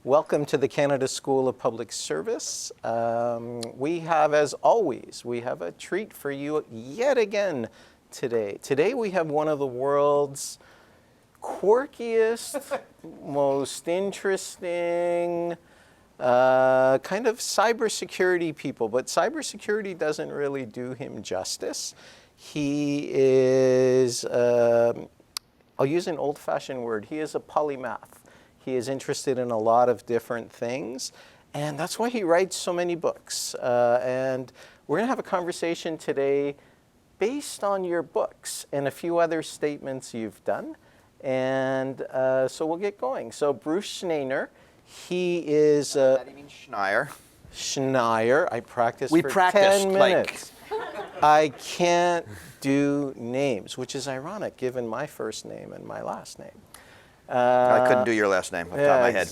Welcome to the Canada School of Public Service. We have, as always, we have a treat for you yet again today. Today we have one of the world's quirkiest, most interesting kind of cybersecurity people, but cybersecurity doesn't really do him justice. He is, I'll use an old-fashioned word, he is a polymath. He is interested in a lot of different things, and that's why he writes so many books. And we're going to have a conversation today based on your books and a few other statements you've done. And so we'll get going. So Bruce Schneier, he is... That means Schneier. Schneier. I practiced for practiced 10 minutes. I can't do names, which is ironic given my first name and my last name. I couldn't do your last name off the top of my head.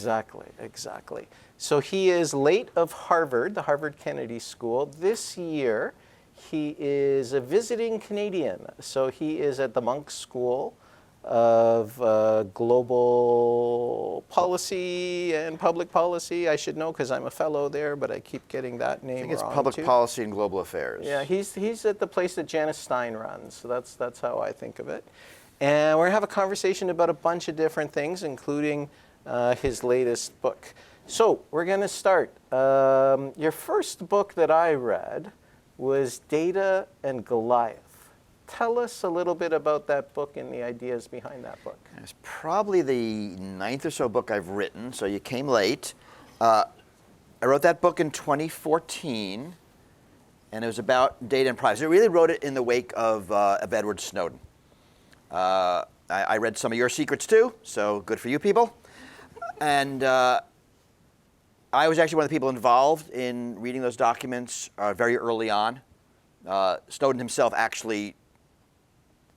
Exactly. So he is late of Harvard, the Harvard Kennedy School. This year, he is a visiting Canadian. So he is at the Munk School of Global Policy and Public Policy. I should know because I'm a fellow there, but I keep getting that name wrong. I think it's Public Policy and Global Affairs. Yeah, he's at the place that Janice Stein runs. So that's how I think of it. And we're going to have a conversation about a bunch of different things, including his latest book. So we're going to start. Your first book that I read was Data and Goliath. Tell us a little bit about that book and the ideas behind that book. It's probably the 9th or so book I've written, so you came late. I wrote that book in 2014, and it was about data and privacy. I really wrote it in the wake of Edward Snowden. I read some of your secrets too, so good for you people. And I was actually one of the people involved in reading those documents very early on. Snowden himself actually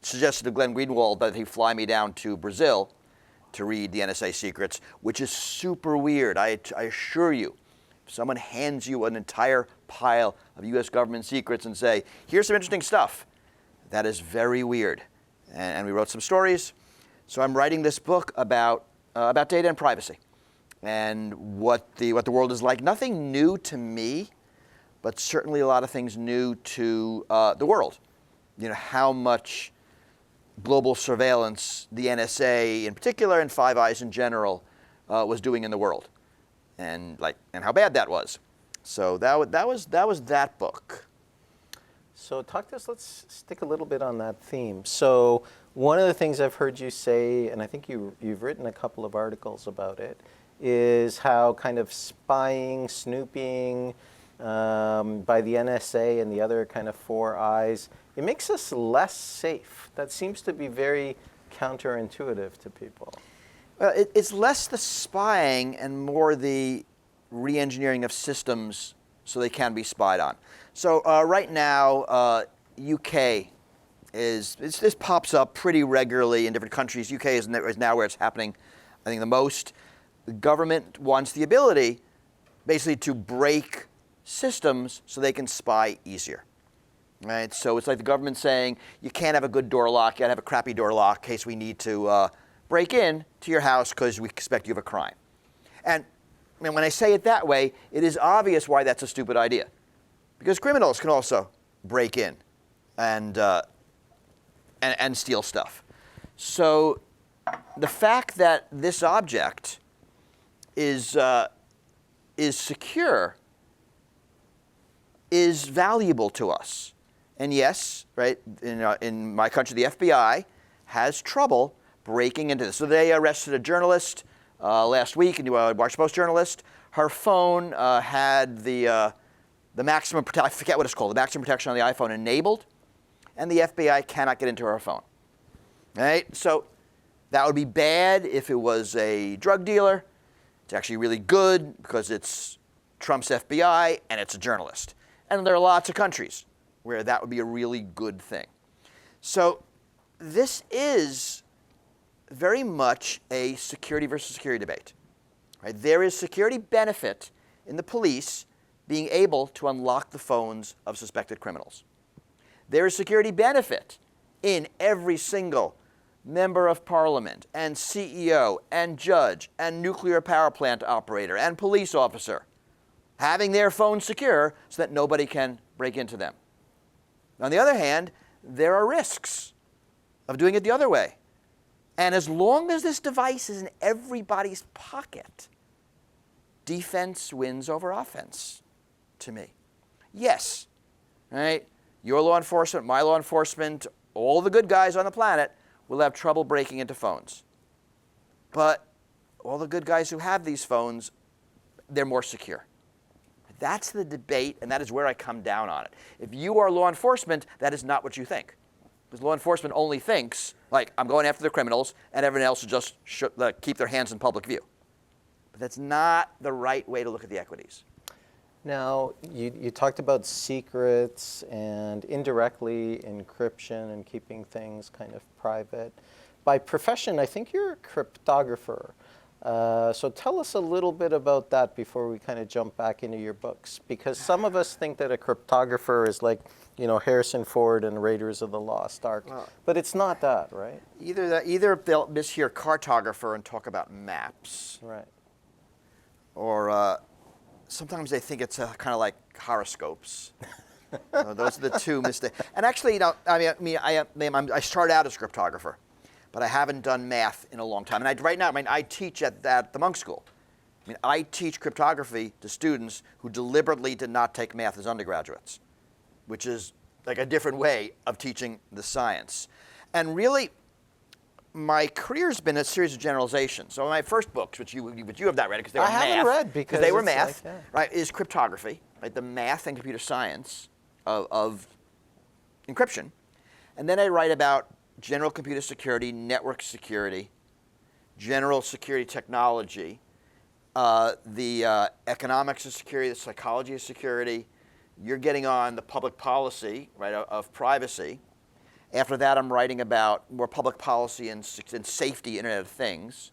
suggested to Glenn Greenwald that he fly me down to Brazil to read the NSA secrets, which is super weird. I assure you, if someone hands you an entire pile of US government secrets and say, here's some interesting stuff, that is very weird. And we wrote some stories. So I'm writing this book about data and privacy and what the world is like. Nothing new to me, but certainly a lot of things new to the world. You know, how much global surveillance the NSA in particular and Five Eyes in general was doing in the world, and how bad that was. So that was that book. So talk to us, let's stick a little bit on that theme. So one of the things I've heard you say, and I think you've written a couple of articles about it, is how kind of spying, snooping by the NSA and the other kind of Four Eyes, it makes us less safe. That seems to be very counterintuitive to people. Well, it's less the spying and more the re-engineering of systems so they can be spied on. So right now, UK this pops up pretty regularly in different countries. UK is now where it's happening, I think, the most. The government wants the ability, basically, to break systems so they can spy easier. Right? So it's like the government saying, you can't have a good door lock, you gotta have a crappy door lock in case we need to break in to your house because we expect you have a crime. And when I say it that way, it is obvious why that's a stupid idea. Because criminals can also break in and steal stuff. So the fact that this object is secure is valuable to us. And yes, right, in my country, the FBI has trouble breaking into this. So they arrested a journalist last week, a Washington Post journalist. Her phone had the maximum protection, I forget what it's called, the maximum protection on the iPhone enabled, and the FBI cannot get into her phone. Right? So that would be bad if it was a drug dealer. It's actually really good because it's Trump's FBI and it's a journalist. And there are lots of countries where that would be a really good thing. So this is very much a security versus security debate. Right? There is security benefit in the police being able to unlock the phones of suspected criminals. There is security benefit in every single member of parliament and CEO and judge and nuclear power plant operator and police officer having their phones secure so that nobody can break into them. On the other hand, there are risks of doing it the other way. And as long as this device is in everybody's pocket, defense wins over offense to me. Yes, right? Your law enforcement, my law enforcement, all the good guys on the planet will have trouble breaking into phones. But all the good guys who have these phones, they're more secure. That's the debate, and that is where I come down on it. If you are law enforcement, that is not what you think. Because law enforcement only thinks, like, I'm going after the criminals, and everyone else should just keep their hands in public view. But that's not the right way to look at the equities. Now, you talked about secrets and indirectly encryption and keeping things kind of private. By profession, I think you're a cryptographer. So tell us a little bit about that before we kind of jump back into your books. Because some of us think that a cryptographer is like, you know, Harrison Ford and Raiders of the Lost Ark. Well, but it's not that, right? Either they'll mishear cartographer and talk about maps. Right. Or sometimes they think it's kind of like horoscopes. So those are the two mistakes. And actually, you know, I started out as a cryptographer, but I haven't done math in a long time. And right now, I teach at the Munk School. I teach cryptography to students who deliberately did not take math as undergraduates, which is like a different way of teaching the science. And really, my career's been a series of generalizations. So my first books, which you have not read because they were math. I haven't read because they were math, like, yeah. Right? Is cryptography, right? The math and computer science of encryption. And then I write about general computer security, network security, general security technology, the economics of security, the psychology of security. You're getting on the public policy, right, of privacy. After that, I'm writing about more public policy and safety, Internet of Things,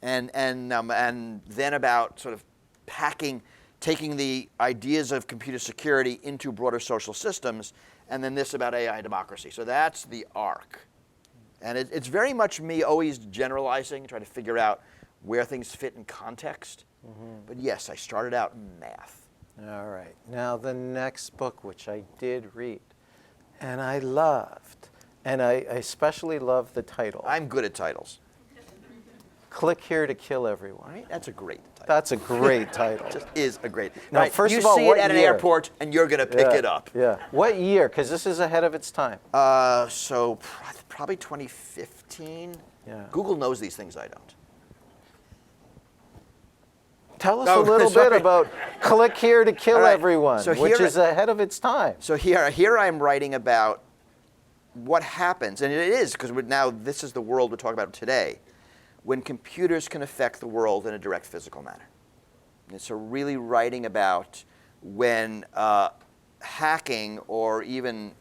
and then about sort of taking the ideas of computer security into broader social systems, and then this about AI democracy. So that's the arc, and it's very much me always generalizing, trying to figure out where things fit in context. Mm-hmm. But yes, I started out in math. All right. Now the next book, which I did read, and I loved, and I especially love the title. I'm good at titles. Click here to kill everyone. Right? That's a great title. That's a great title. It just is a great. Now, right. first of all, what year? You see it at an airport, and you're going to pick it up. Yeah. What year? Because this is ahead of its time. So probably 2015. Yeah. Google knows these things I don't. Tell us a little bit about Click Here to Kill Everyone, so which is ahead of its time. So here I'm writing about what happens, and it is, because now this is the world we're talking about today, when computers can affect the world in a direct physical manner. And so really writing about when hacking or even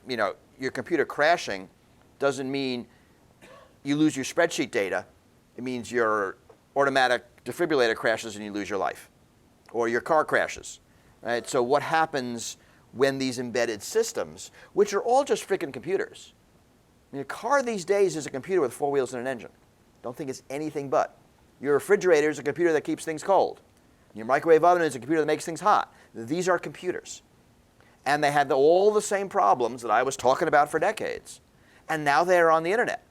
your computer crashing doesn't mean you lose your spreadsheet data. It means your automatic defibrillator crashes and you lose your life, or your car crashes, right? So what happens when these embedded systems, which are all just freaking computers? A car these days is a computer with 4 wheels and an engine. Don't think it's anything but. Your refrigerator is a computer that keeps things cold. Your microwave oven is a computer that makes things hot. These are computers. And they had all the same problems that I was talking about for decades. And now they're on the internet.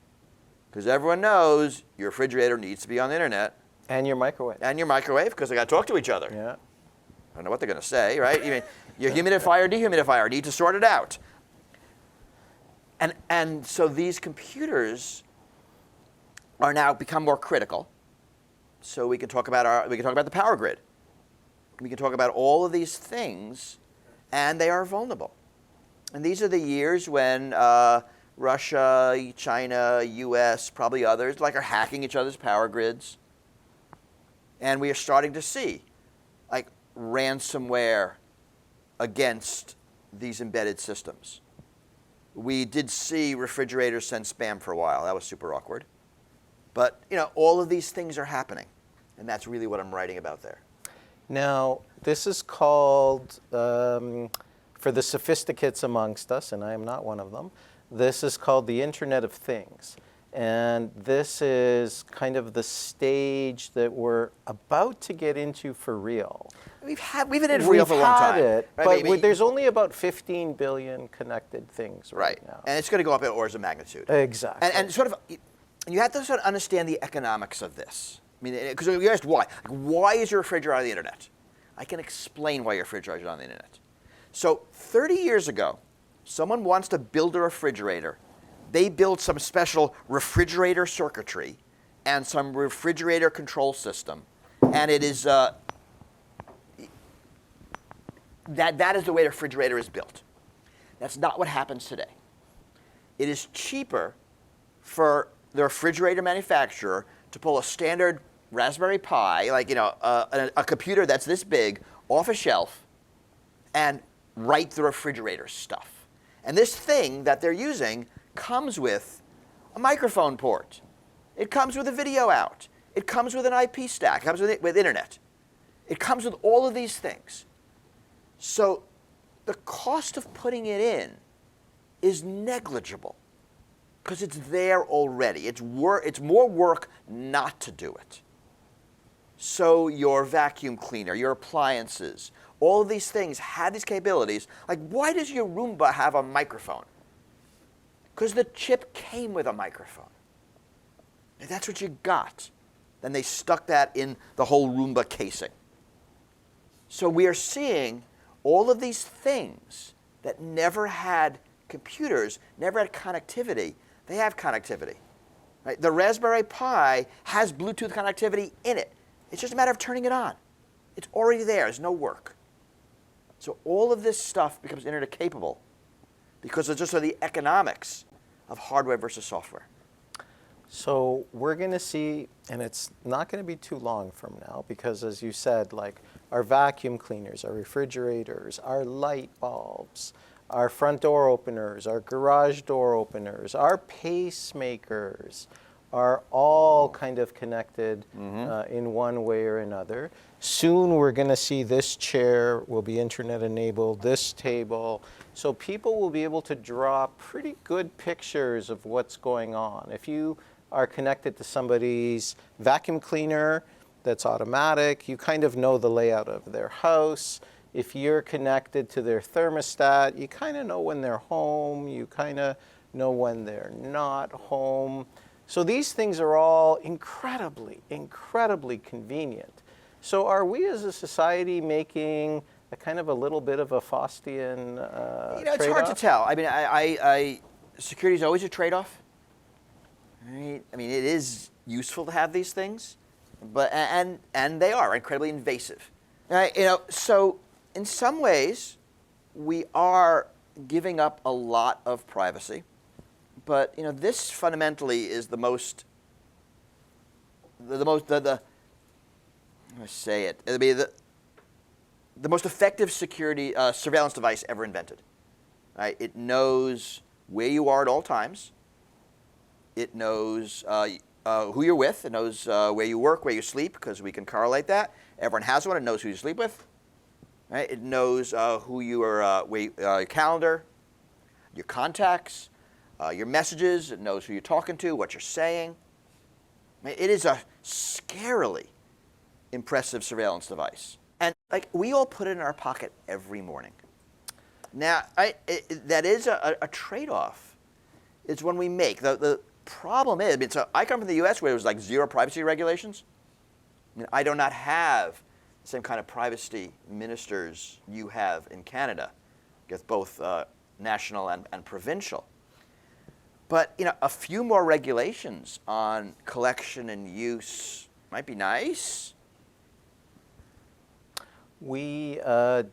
Because everyone knows your refrigerator needs to be on the internet. And your microwave. And your microwave, because they got to talk to each other. Yeah. I don't know what they're going to say, right? Your humidifier, dehumidifier need to sort it out. And so these computers are now become more critical. So we can talk about the power grid. We can talk about all of these things, and they are vulnerable. And these are the years when Russia, China, U.S., probably others, are hacking each other's power grids. And we are starting to see, ransomware against these embedded systems. We did see refrigerators send spam for a while. That was super awkward. But, all of these things are happening. And that's really what I'm writing about there. Now, this is called, for the sophisticates amongst us, and I am not one of them, this is called the Internet of Things. And this is kind of the stage that we're about to get into for real. We've been in it for real for a long time. We've had it, right? but there's only about 15 billion connected things right now. And it's going to go up in orders of magnitude. Exactly. And sort of, you have to sort of understand the economics of this. I mean, because you asked why. Why is your refrigerator on the internet? I can explain why your refrigerator is on the internet. So 30 years ago, someone wants to build a refrigerator. They build some special refrigerator circuitry and some refrigerator control system. And it is, that is the way the refrigerator is built. That's not what happens today. It is cheaper for the refrigerator manufacturer to pull a standard Raspberry Pi, like a computer that's this big, off a shelf, and write the refrigerator stuff. And this thing that they're using comes with a microphone port. It comes with a video out. It comes with an IP stack. It comes with internet. It comes with all of these things. So the cost of putting it in is negligible because it's there already. It's more work not to do it. So your vacuum cleaner, your appliances, all of these things have these capabilities. Like, why does your Roomba have a microphone? Because the chip came with a microphone. And that's what you got. Then they stuck that in the whole Roomba casing. So we are seeing all of these things that never had computers, never had connectivity. They have connectivity. Right? The Raspberry Pi has Bluetooth connectivity in it. It's just a matter of turning it on. It's already there. There's no work. So all of this stuff becomes internet capable because of just the economics of hardware versus software. So we're going to see, and it's not going to be too long from now, because as you said, like our vacuum cleaners, our refrigerators, our light bulbs, our front door openers, our garage door openers, our pacemakers are all kind of connected in one way or another. Soon we're going to see this chair will be internet enabled, this table. So people will be able to draw pretty good pictures of what's going on. If you are connected to somebody's vacuum cleaner that's automatic, you kind of know the layout of their house. If you're connected to their thermostat, you kind of know when they're home, you kind of know when they're not home. So these things are all incredibly, incredibly convenient. So are we as a society making a kind of a little bit of a Faustian trade-off? It's hard to tell. I mean, security is always a trade-off. Right? I mean, it is useful to have these things, but and they are incredibly invasive. Right? So in some ways, we are giving up a lot of privacy. But this fundamentally is the most. I'm going to say it. It'll be the most effective security surveillance device ever invented. Right? It knows where you are at all times. It knows who you're with. It knows where you work, where you sleep, because we can correlate that. Everyone has one. It knows who you sleep with. Right? It knows who you are, your calendar, your contacts. Your messages, it knows who you're talking to, what you're saying. I mean, it is a scarily impressive surveillance device. And we all put it in our pocket every morning. Now, that is a trade-off. It's one we make. The problem is, so I come from the US where there was zero privacy regulations. I do not have the same kind of privacy ministers you have in Canada, with both national and provincial. But a few more regulations on collection and use might be nice. We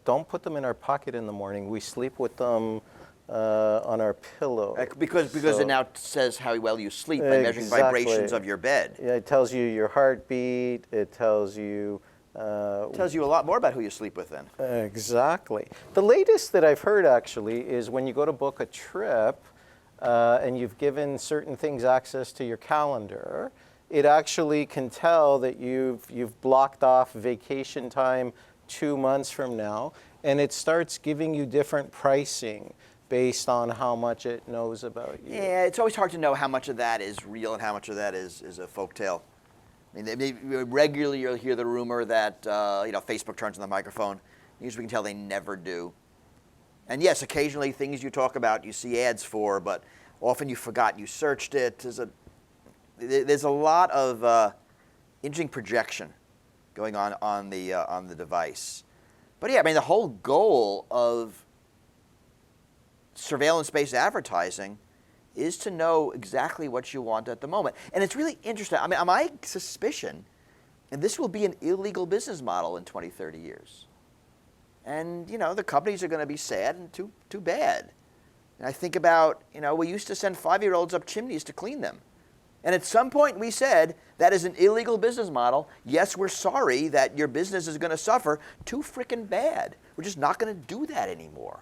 don't put them in our pocket in the morning. We sleep with them on our pillow. Because it now says how well you sleep by measuring vibrations of your bed. Yeah, it tells you your heartbeat. It tells you. It tells you a lot more about who you sleep with then. Exactly. The latest that I've heard actually is when you go to book a trip. And you've given certain things access to your calendar, it actually can tell that you've blocked off vacation time 2 months from now, and it starts giving you different pricing based on how much it knows about you. Yeah, it's always hard to know how much of that is real and how much of that is a folktale. I mean, regularly you'll hear the rumor that Facebook turns on the microphone. Usually we can tell they never do. And yes, occasionally things you talk about you see ads for, but often you forgot you searched it. There's a lot of interesting projection going on the device. But yeah, I mean, the whole goal of surveillance-based advertising is to know exactly what you want at the moment. And it's really interesting. I mean, my suspicion, and this will be an illegal business model in 20, 30 years. And, the companies are going to be sad and too bad. And I think about, we used to send 5-year-olds up chimneys to clean them. And at some point we said, that is an illegal business model. Yes, we're sorry that your business is going to suffer. Too frickin' bad. We're just not going to do that anymore.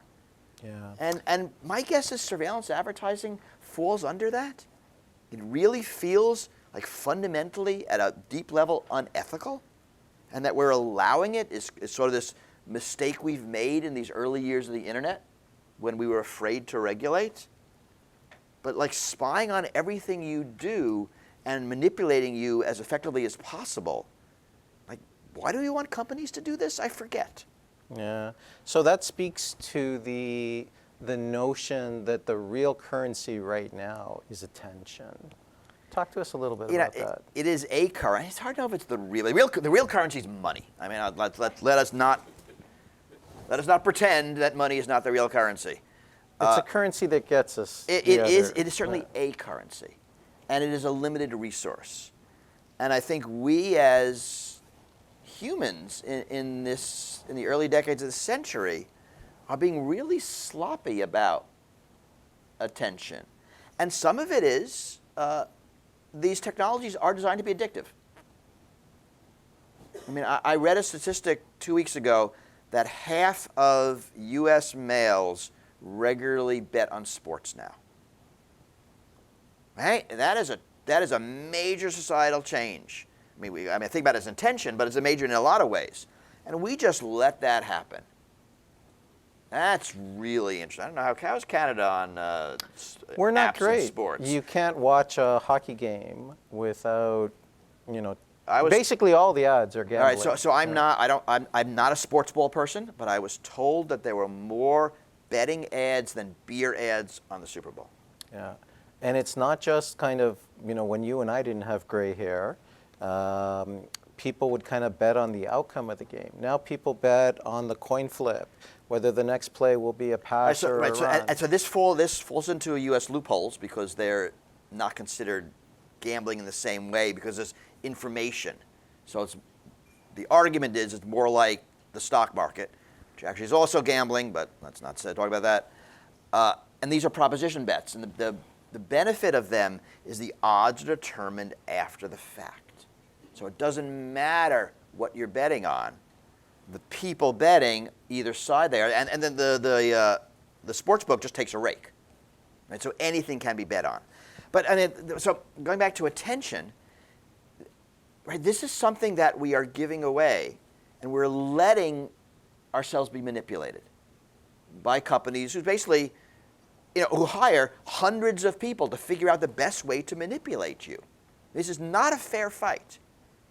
Yeah. And my guess is surveillance advertising falls under that. It really feels like fundamentally at a deep level unethical, and that we're allowing it is sort of this mistake we've made in these early years of the internet when we were afraid to regulate. But like spying on everything you do and manipulating you as effectively as possible, like, why do we want companies to do this? I forget. Yeah. So that speaks to the notion that the real currency right now is attention. Talk to us a little bit about that. It is a currency. It's hard to know if it's the real currency is money. I mean, let us not pretend that money is not the real currency. It's a currency that gets us. It is certainly a currency, and it is a limited resource. And I think we as humans in the early decades of the century are being really sloppy about attention. And some of it is these technologies are designed to be addictive. I mean, I read a statistic 2 weeks ago that half of U.S. males regularly bet on sports now. Right? That is a major societal change. I mean, I think about it as intention, but it's a major in a lot of ways. And we just let that happen. That's really interesting. I don't know, how's Canada on We're not apps great. and sports? You can't watch a hockey game without, basically all the ads are gambling. All right, so I'm not a sports ball person, but I was told that there were more betting ads than beer ads on the Super Bowl. Yeah, and it's not just kind of, when you and I didn't have gray hair, people would kind of bet on the outcome of the game. Now people bet on the coin flip, whether the next play will be a pass or a run. And so this falls into U.S. loopholes because they're not considered gambling in the same way because there's information. So the argument is it's more like the stock market, which actually is also gambling, but let's not talk about that. And these are proposition bets, and the benefit of them is the odds are determined after the fact. So it doesn't matter what you're betting on. The people betting either side there, and then the sports book just takes a rake. Right? So anything can be bet on. But so going back to attention, right? This is something that we are giving away, and we're letting ourselves be manipulated by companies who basically, who hire hundreds of people to figure out the best way to manipulate you. This is not a fair fight.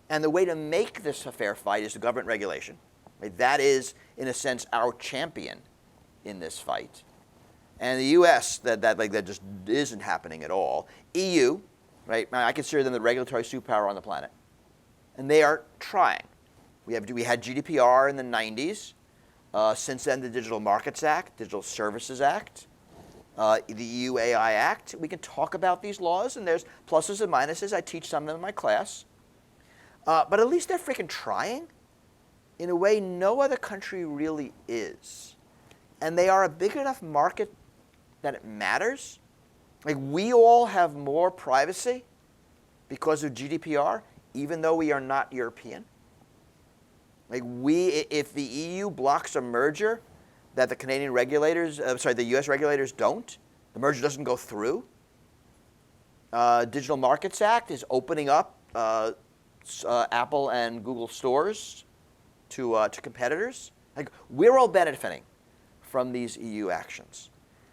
And the way to make this a fair fight is the government regulation. Right? That is, in a sense, our champion in this fight. And the U.S., that just isn't happening at all. EU, right? I consider them the regulatory superpower on the planet. And they are trying. We had GDPR in the 90s. Since then, the Digital Markets Act, Digital Services Act, the EU AI Act. We can talk about these laws, and there's pluses and minuses. I teach some of them in my class. But at least they're freaking trying in a way no other country really is. And they are a big enough market that it matters. Like, we all have more privacy because of GDPR, even though we are not European. Like, if the EU blocks a merger that the Canadian regulators, the US regulators don't, the merger doesn't go through. Digital Markets Act is opening up Apple and Google stores to competitors. Like, we're all benefiting from these EU actions.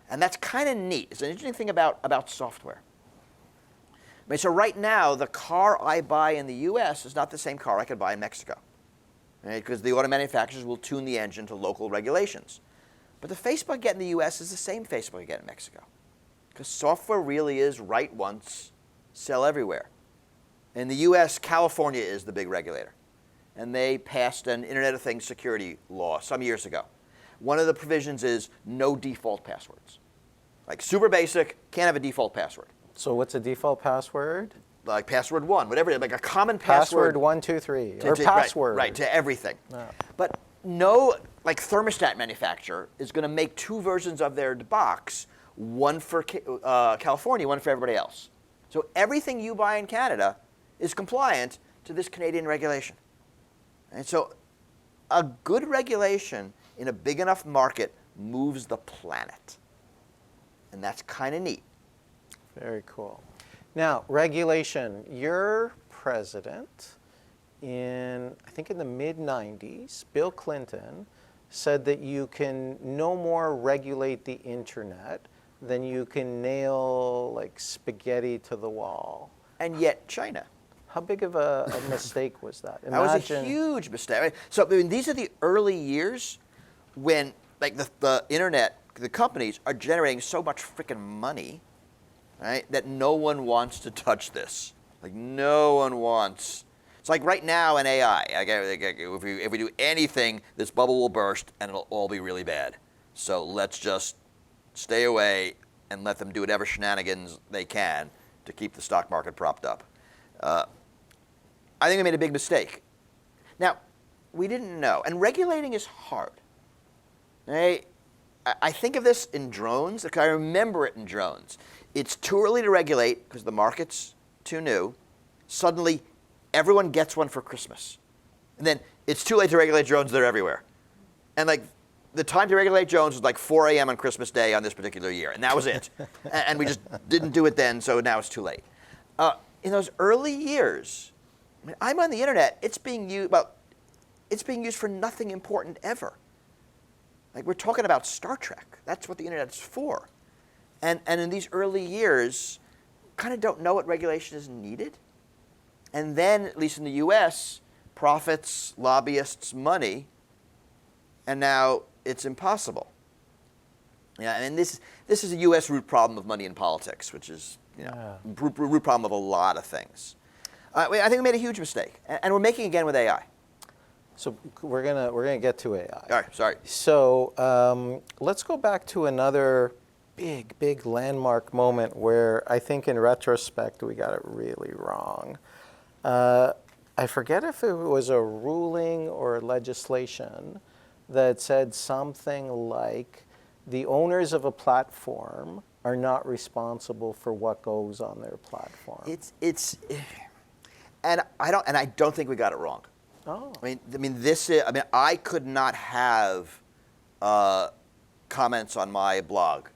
And that's kind of neat. It's an interesting thing about software. I mean, so right now, the car I buy in the US is not the same car I could buy in Mexico. Right? Because the auto manufacturers will tune the engine to local regulations. But the Facebook I get in the US is the same Facebook I get in Mexico. Because software really is write once, sell everywhere. In the US, California is the big regulator. And they passed an Internet of Things security law some years ago. One of the provisions is no default passwords. Like super basic, can't have a default password. So what's a default password? Like password 1, whatever, like a common password. Password 1, 2, 3, or password. Right, to everything. Oh. But no, like thermostat manufacturer is going to make 2 versions of their box, one for California, one for everybody else. So everything you buy in Canada is compliant to this Canadian regulation. And so a good regulation in a big enough market moves the planet. And that's kind of neat. Very cool. Now, regulation. Your president I think in the mid-90s, Bill Clinton, said that you can no more regulate the internet than you can nail like spaghetti to the wall. And yet China. How big of a mistake was that? That was a huge mistake. So I mean, these are the early years when like the internet, the companies are generating so much freaking money, right, that no one wants to touch this. Like no one wants. It's like right now in AI. If we do anything, this bubble will burst and it'll all be really bad. So let's just stay away and let them do whatever shenanigans they can to keep the stock market propped up. I think we made a big mistake. Now, we didn't know, and regulating is hard. Right? I think of this in drones, because I remember it in drones. It's too early to regulate because the market's too new. Suddenly, everyone gets one for Christmas. And then it's too late to regulate drones, they're everywhere. And like the time to regulate drones was like 4 a.m. on Christmas Day on this particular year, and that was it. And we just didn't do it then, so now it's too late. In those early years, I mean, I'm on the internet, it's being used for nothing important ever. Like we're talking about Star Trek. That's what the internet's for. And in these early years, kind of don't know what regulation is needed. And then, at least in the US, profits, lobbyists, money, and now it's impossible. Yeah, and this is a US root problem of money in politics, which is root problem of a lot of things. I think we made a huge mistake, and we're making it again with AI. So we're gonna get to AI. All right, sorry. So let's go back to another big landmark moment where I think in retrospect we got it really wrong. I forget if it was a ruling or legislation that said something like the owners of a platform are not responsible for what goes on their platform. And I don't think we got it wrong. Oh. I could not have comments on my blog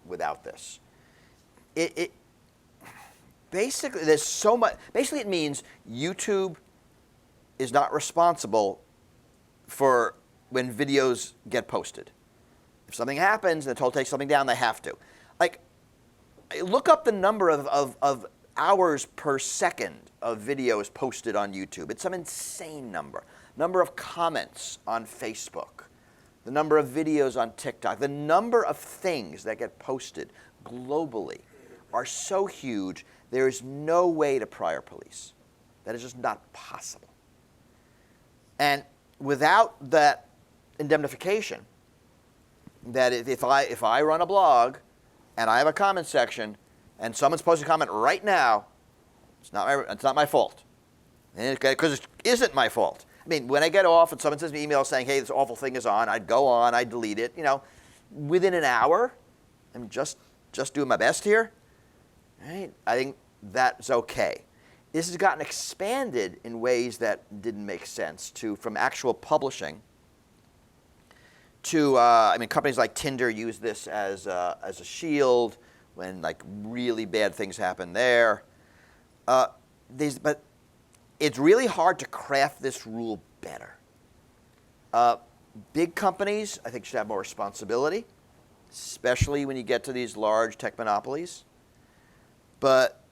without this. Basically, there's so much. Basically, it means YouTube is not responsible for when videos get posted. If something happens and the toll takes something down, they have to. Like, look up the number of hours per second of videos posted on YouTube. It's some insane number. Number of comments on Facebook, the number of videos on TikTok, the number of things that get posted globally are so huge, there is no way to prior police. That is just not possible. And without that indemnification, that if I run a blog and I have a comment section and someone's posting a comment right now, it's not my fault. Because it isn't my fault. I mean, when I get off and someone sends me an email saying, hey, this awful thing is on, I'd go on, I'd delete it. Within an hour, I'm just doing my best here. Right? I think that's okay. This has gotten expanded in ways that didn't make sense from actual publishing to, companies like Tinder use this as a shield when like really bad things happen there. But it's really hard to craft this rule better. Big companies, I think, should have more responsibility. especially when you get to these large tech monopolies. But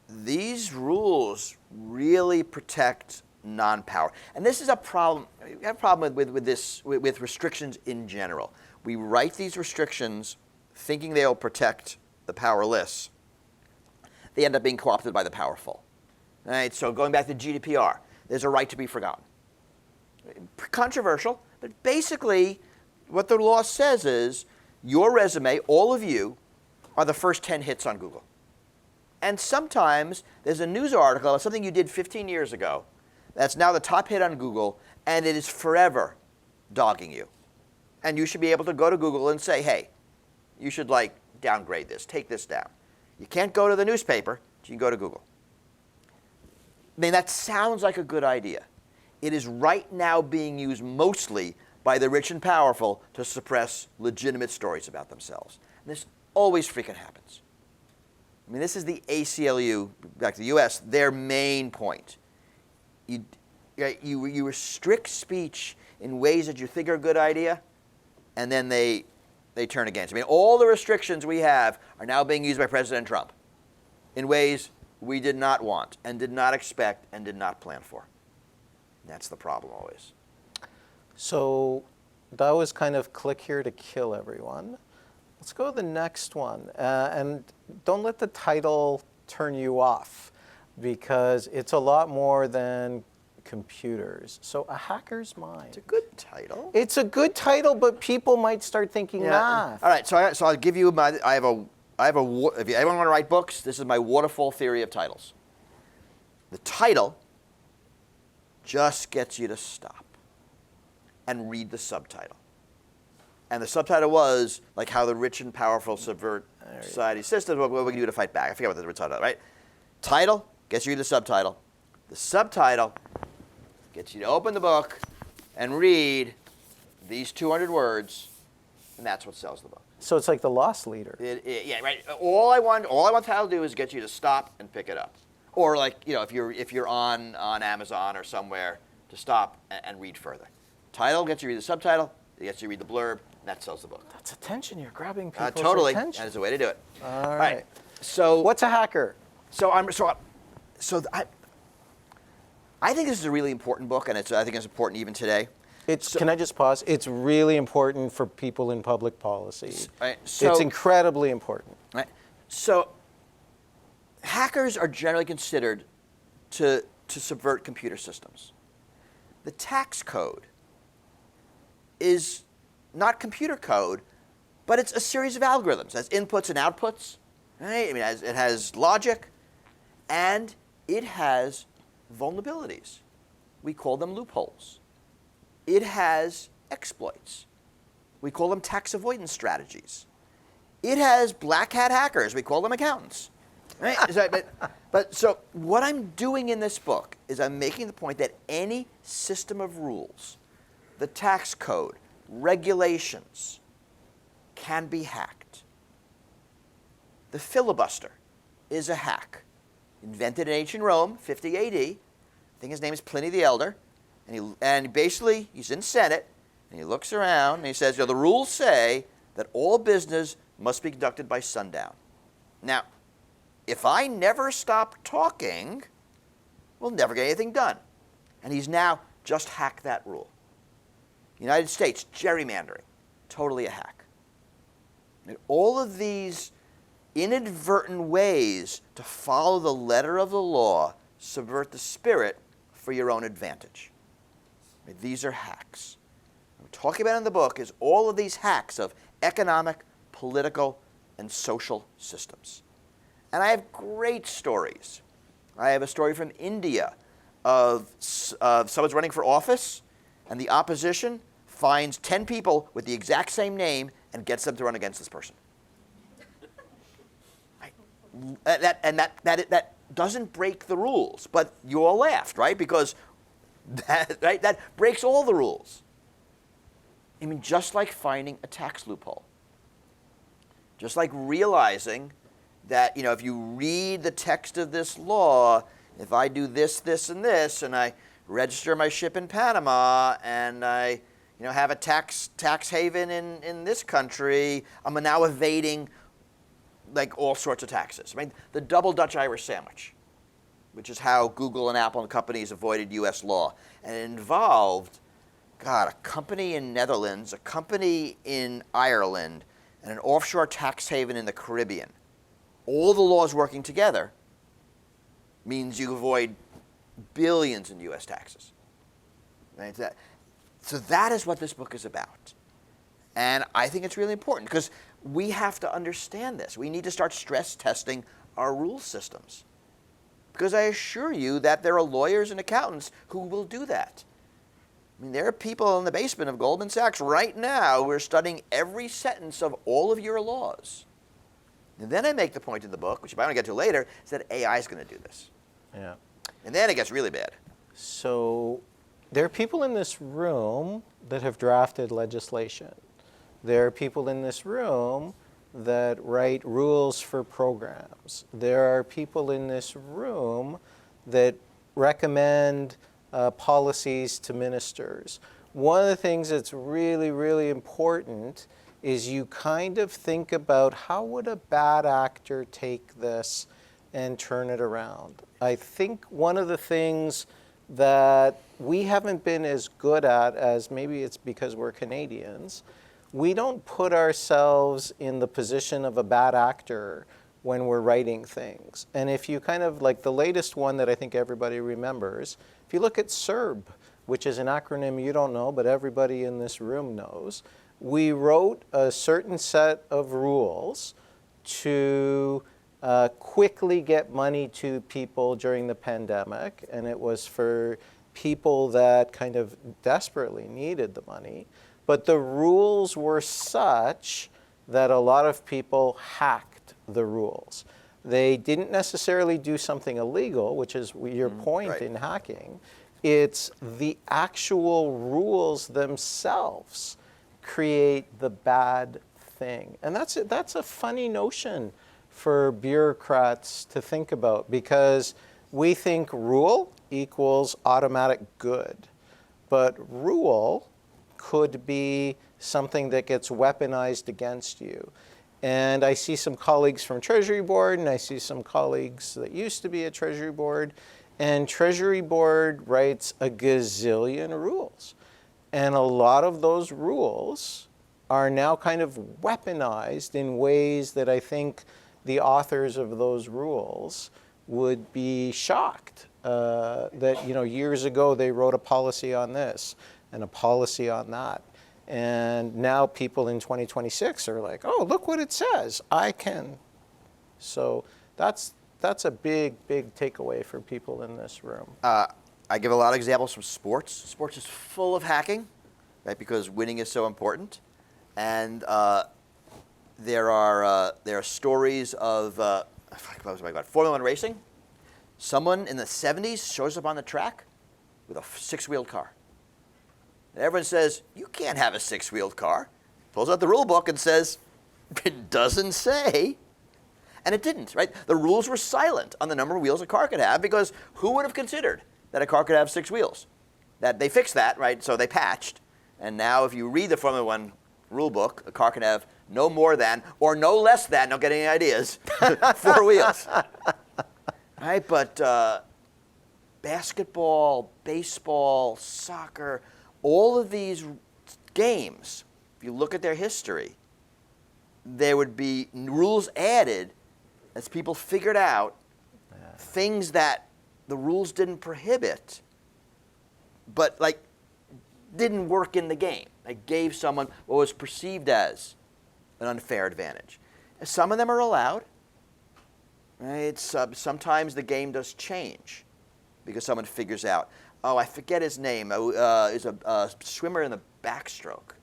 these rules really protect non-power. And this is a problem. We have a problem with restrictions in general. We write these restrictions thinking they'll protect the powerless. They end up being co-opted by the powerful. All right, so going back to GDPR, there's a right to be forgotten. Controversial, but basically what the law says is your resume, all of you, are the first 10 hits on Google. And sometimes there's a news article of something you did 15 years ago that's now the top hit on Google, and it is forever dogging you. And you should be able to go to Google and say, hey, you should downgrade this, take this down. You can't go to the newspaper, but you can go to Google. I mean, that sounds like a good idea. It is right now being used mostly by the rich and powerful to suppress legitimate stories about themselves. And this always freaking happens. I mean, this is the ACLU, back to the US, their main point. You restrict speech in ways that you think are a good idea, and then they turn against it. I mean, all the restrictions we have are now being used by President Trump in ways we did not want and did not expect and did not plan for. That's the problem always. So that was kind of click here to kill everyone. Let's go to the next one. And don't let the title turn you off, because it's a lot more than computers. So A Hacker's Mind. It's a good title. It's a good title, but people might start thinking, nah. All right, so I'll give you if anyone want to write books, this is my waterfall theory of titles. The title just gets you to stop and read the subtitle. And the subtitle was like how the rich and powerful subvert society's systems. What we can do to fight back. I forget what the subtitle, right? Title gets you the subtitle. The subtitle gets you to open the book and read these 200 words, and that's what sells the book. So it's like The Lost Leader. Yeah, right. All I want the title to do is get you to stop and pick it up, or if you're on Amazon or somewhere, to stop and read further. Title gets you to read the subtitle. It gets you to read the blurb. And that sells the book. That's attention. You're grabbing people's totally. attention. That is the way to do it. All right. So what's a hacker? I think this is a really important book, and I think it's important even today. Can I just pause? It's really important for people in public policy. Right, it's incredibly important. Right. So hackers are generally considered to subvert computer systems. The tax code is not computer code, but it's a series of algorithms. It has inputs and outputs. Right? I mean, it has logic, and it has vulnerabilities. We call them loopholes. It has exploits. We call them tax avoidance strategies. It has black hat hackers. We call them accountants. Right? So what I'm doing in this book is I'm making the point that any system of rules, the tax code, regulations, can be hacked. The filibuster is a hack. Invented in ancient Rome, 50 AD. I think his name is Pliny the Elder. And basically, he's in Senate, and he looks around, and he says, the rules say that all business must be conducted by sundown. Now, if I never stop talking, we'll never get anything done. And he's now just hacked that rule. United States, gerrymandering, totally a hack. And all of these inadvertent ways to follow the letter of the law subvert the spirit for your own advantage. These are hacks. What I'm talking about in the book is all of these hacks of economic, political, and social systems. And I have great stories. I have a story from India of someone's running for office, and the opposition finds 10 people with the exact same name and gets them to run against this person. That doesn't break the rules, but you all laughed, right? Because that breaks all the rules. I mean, just like finding a tax loophole. Just like realizing that, if you read the text of this law, if I do this, this, and this, and I register my ship in Panama, and I, have a tax haven in this country. I'm now evading like all sorts of taxes. I mean, the double Dutch Irish sandwich, which is how Google and Apple and companies avoided U.S. law. And it involved, God, a company in Netherlands, a company in Ireland, and an offshore tax haven in the Caribbean. All the laws working together means you avoid billions in U.S. taxes. Right? So that is what this book is about. And I think it's really important because we have to understand this. We need to start stress testing our rule systems. Because I assure you that there are lawyers and accountants who will do that. I mean, there are people in the basement of Goldman Sachs right now who are studying every sentence of all of your laws. And then I make the point in the book, which I want to get to later, is that AI is going to do this. Yeah. And then it gets really bad. So there are people in this room that have drafted legislation. There are people in this room that write rules for programs. There are people in this room that recommend policies to ministers. One of the things that's really, really important is you kind of think about how would a bad actor take this and turn it around. I think one of the things that we haven't been as good at, as maybe it's because we're Canadians, we don't put ourselves in the position of a bad actor when we're writing things. And if you kind of, like the latest one that I think everybody remembers, if you look at CERB, which is an acronym you don't know, but everybody in this room knows, we wrote a certain set of rules to quickly get money to people during the pandemic, and it was for people that kind of desperately needed the money. But the rules were such that a lot of people hacked the rules. They didn't necessarily do something illegal, which is your point right. in hacking. It's the actual rules themselves create the bad thing. And that's a funny notion for bureaucrats to think about, because we think rule equals automatic good. But rule could be something that gets weaponized against you. And I see some colleagues from Treasury Board, and I see some colleagues that used to be at Treasury Board, and Treasury Board writes a gazillion rules. And a lot of those rules are now kind of weaponized in ways that I think the authors of those rules would be shocked that years ago they wrote a policy on this and a policy on that. And now people in 2026 are like, oh, look what it says, I can. So that's a big, big takeaway for people in this room. I give a lot of examples from sports. Sports is full of hacking, right? Because winning is so important. And there are stories of Formula One racing. Someone in the 70s shows up on the track with a 6-wheeled car. And everyone says, you can't have a 6-wheeled car. Pulls out the rule book and says, it doesn't say. And it didn't, right? The rules were silent on the number of wheels a car could have, because who would have considered that a car could have 6 wheels? That they fixed that, right? So they patched. And now if you read the Formula One rule book, a car can have no more than, or no less than, don't get any ideas, 4 wheels. Right? But basketball, baseball, soccer, all of these games, if you look at their history, there would be rules added as people figured out things that the rules didn't prohibit, but didn't work in the game. They gave someone what was perceived as an unfair advantage. And some of them are allowed. Right? Sometimes the game does change because someone figures out, oh, I forget his name. He's a swimmer in the backstroke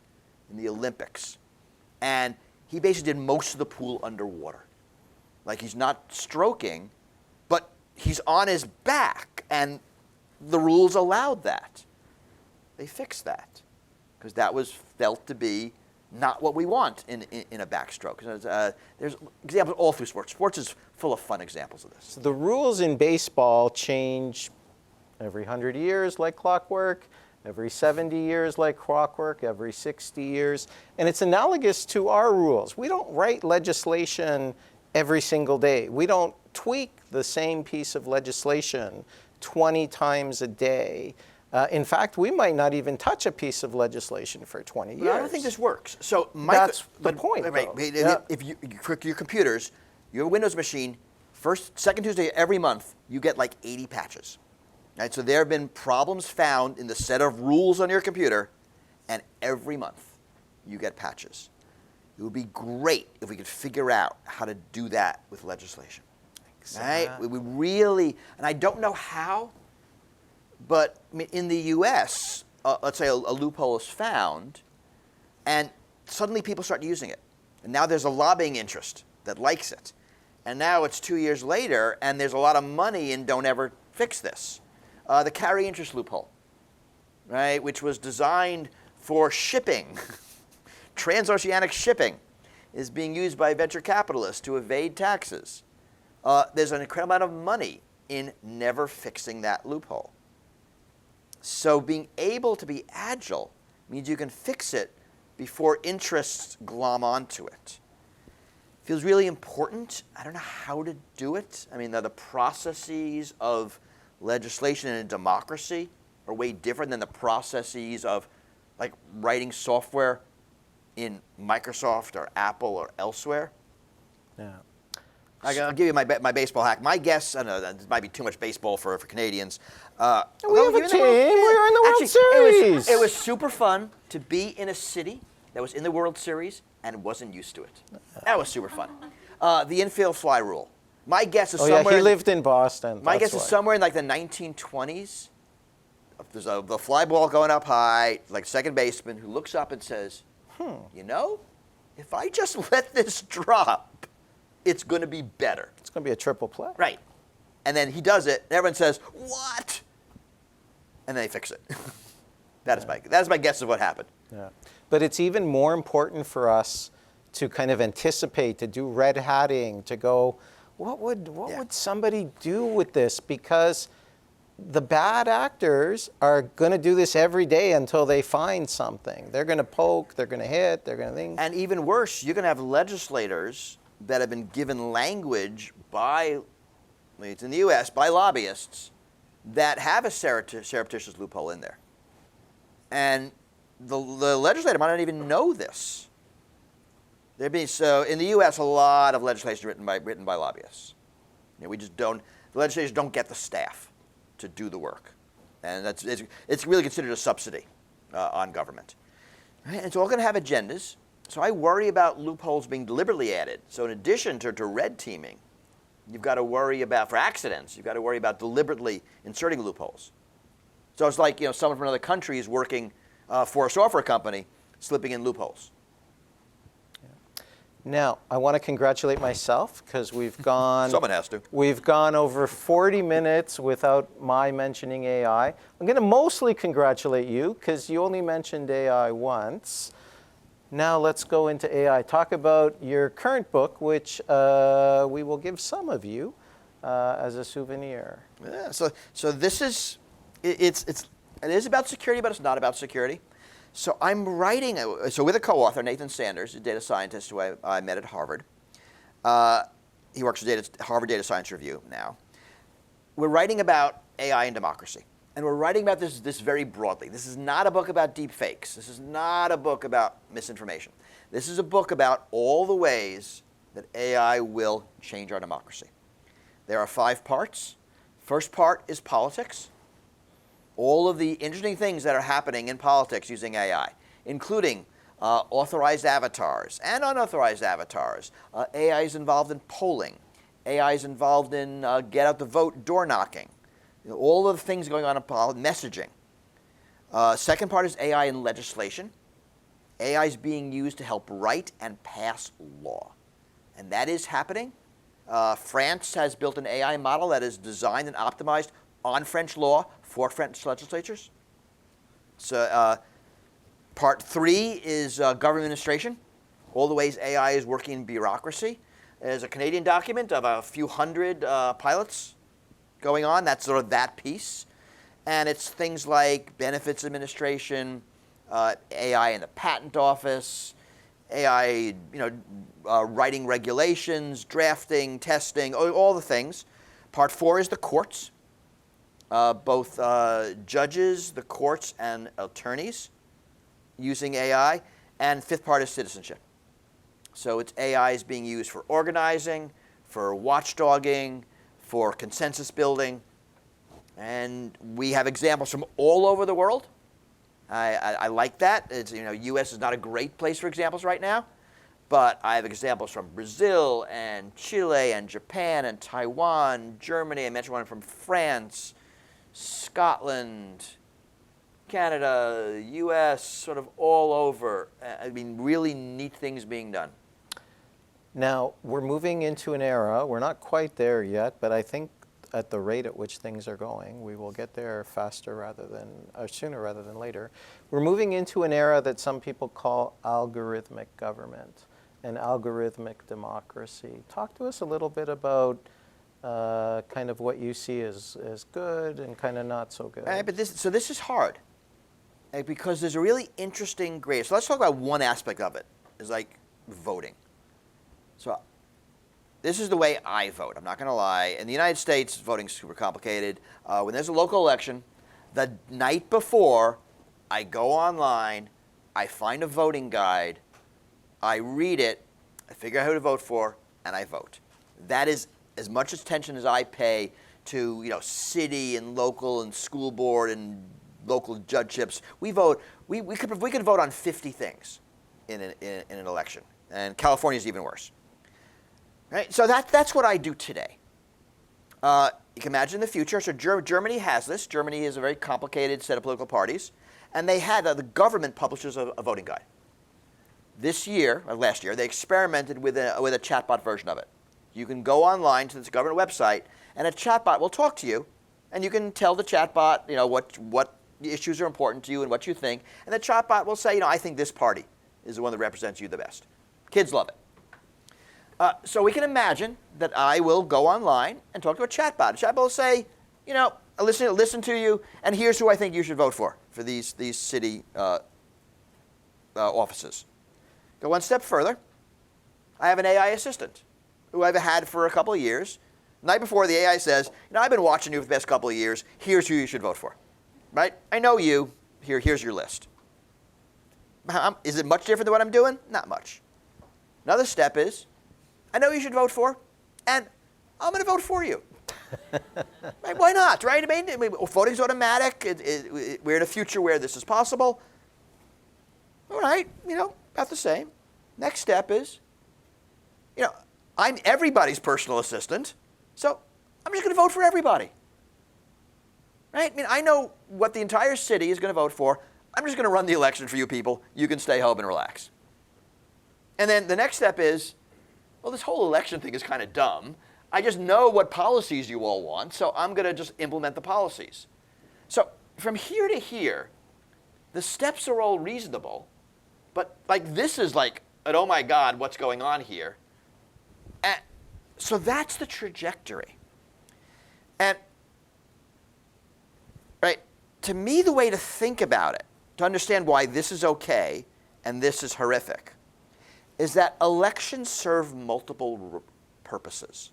in the Olympics. And he basically did most of the pool underwater. Like, he's not stroking, but he's on his back, and the rules allowed that. They fixed that because that was felt to be not what we want in a backstroke. There's examples all through sports. Sports is full of fun examples of this. So the rules in baseball change every 100 years like clockwork. every 70 years like clockwork, every 60 years. And it's analogous to our rules. We don't write legislation every single day. We don't tweak the same piece of legislation 20 times a day. In fact, we might not even touch a piece of legislation for 20 years. But I don't think this works. So that's the point, though. If you, for your computers, your Windows machine, second Tuesday every month, you get like 80 patches. Right? So there have been problems found in the set of rules on your computer, and every month you get patches. It would be great if we could figure out how to do that with legislation. Exactly. Right? We really, and I don't know how, but in the US, let's say a loophole is found, and suddenly people start using it. And now there's a lobbying interest that likes it. And now it's 2 years later, and there's a lot of money in don't ever fix this. The carry interest loophole, right, which was designed for shipping, transoceanic shipping, is being used by venture capitalists to evade taxes. There's an incredible amount of money in never fixing that loophole. So being able to be agile means you can fix it before interests glom onto it. Feels really important. I don't know how to do it. I mean, the processes of legislation in a democracy are way different than the processes of like writing software in Microsoft or Apple or elsewhere. Yeah. I'll give you my baseball hack. My guess, I know this might be too much baseball for Canadians. We have a team. We're in the World Series. It was super fun to be in a city that was in the World Series and wasn't used to it. That was super fun. The infield fly rule. My guess is somewhere. Yeah, he lived in Boston. My guess is somewhere in like the 1920s. There's the fly ball going up high, like second baseman who looks up and says, you know, if I just let this drop, it's going to be better. It's going to be a triple play. Right. And then he does it, and everyone says, what? And then they fix it. That is my guess of what happened. Yeah. But it's even more important for us to kind of anticipate, to do red hatting, to go, what would somebody do with this? Because the bad actors are going to do this every day until they find something. They're going to poke, they're going to hit, they're going to think. And even worse, you're going to have legislators that have been given language by, it's in the US, by lobbyists that have a surreptitious loophole in there. And the legislator might not even know this. So in the U.S., a lot of legislation written by lobbyists. You know, the legislators don't get the staff to do the work, and it's really considered a subsidy on government. Right? And it's all going to have agendas. So I worry about loopholes being deliberately added. So in addition to red teaming, you've got to worry about, for accidents, you've got to worry about deliberately inserting loopholes. So it's like, someone from another country is working for a software company, slipping in loopholes. Now, I want to congratulate myself because we've gone. Someone has to. We've gone over 40 minutes without my mentioning AI. I'm going to mostly congratulate you because you only mentioned AI once. Now let's go into AI. Talk about your current book, which we will give some of you as a souvenir. Yeah. So this is it is about security, but it's not about security. So I'm writing, with a co-author, Nathan Sanders, a data scientist who I met at Harvard. He works with Harvard Data Science Review now. We're writing about AI and democracy. And we're writing about this very broadly. This is not a book about deep fakes. This is not a book about misinformation. This is a book about all the ways that AI will change our democracy. There are 5 parts. First part is politics. All of the interesting things that are happening in politics using AI, including authorized avatars and unauthorized avatars. AI is involved in polling. AI is involved in get out the vote door knocking. All of the things going on in messaging. Second part is AI in legislation. AI is being used to help write and pass law. And that is happening. France has built an AI model that is designed and optimized on French law for French legislatures. So part 3 is government administration, all the ways AI is working in bureaucracy. There's a Canadian document of a few hundred pilots going on. That's sort of that piece. And it's things like benefits administration, AI in the patent office, AI, writing regulations, drafting, testing, all the things. Part 4 is the courts, both judges, the courts, and attorneys using AI. And 5th part is citizenship. So it's AI is being used for organizing, for watchdogging, for consensus building. And we have examples from all over the world. I like that. It's, U.S. is not a great place for examples right now, but I have examples from Brazil and Chile and Japan and Taiwan, Germany. I mentioned one from France, Scotland, Canada, U.S., sort of all over. I mean, really neat things being done. Now, we're moving into an era, we're not quite there yet, but I think at the rate at which things are going, we will get there faster or sooner rather than later. We're moving into an era that some people call algorithmic government and algorithmic democracy. Talk to us a little bit about kind of what you see as good and kind of not so good. But this is hard, because there's a really interesting grade. So let's talk about one aspect of it, is like voting. So this is the way I vote. I'm not going to lie. In the United States, voting's super complicated. When there's a local election, the night before, I go online, I find a voting guide, I read it, I figure out who to vote for, and I vote. That is as much attention as I pay to city and local and school board and local judgeships. We vote. We could vote on 50 things in an election, and California is even worse. Right? So that's what I do today. You can imagine the future. So Germany has this. Germany is a very complicated set of political parties. And they had, the government publishes a voting guide. Last year, they experimented with a chatbot version of it. You can go online to this government website, and a chatbot will talk to you, and you can tell the chatbot, what issues are important to you and what you think. And the chatbot will say, I think this party is the one that represents you the best. Kids love it. So we can imagine that I will go online and talk to a chatbot. A chatbot will say, I listen to you, and here's who I think you should vote for these city offices. Go one step further. I have an AI assistant who I've had for a couple of years. The night before, the AI says, I've been watching you for the past couple of years. Here's who you should vote for. Right? I know you. Here's your list. Is it much different than what I'm doing? Not much. Another step is, I know you should vote for, and I'm going to vote for you. Right? Why not, right? I mean voting's automatic. We're in a future where this is possible. All right, about the same. Next step is, I'm everybody's personal assistant, so I'm just going to vote for everybody. Right? I mean, I know what the entire city is going to vote for. I'm just going to run the election for you people. You can stay home and relax. And then the next step is, well, this whole election thing is kind of dumb. I just know what policies you all want, so I'm going to just implement the policies. So from here to here, the steps are all reasonable, but this is like an oh my God, what's going on here? And so that's the trajectory. And right, to me, the way to think about it, to understand why this is okay and this is horrific, is that elections serve multiple purposes.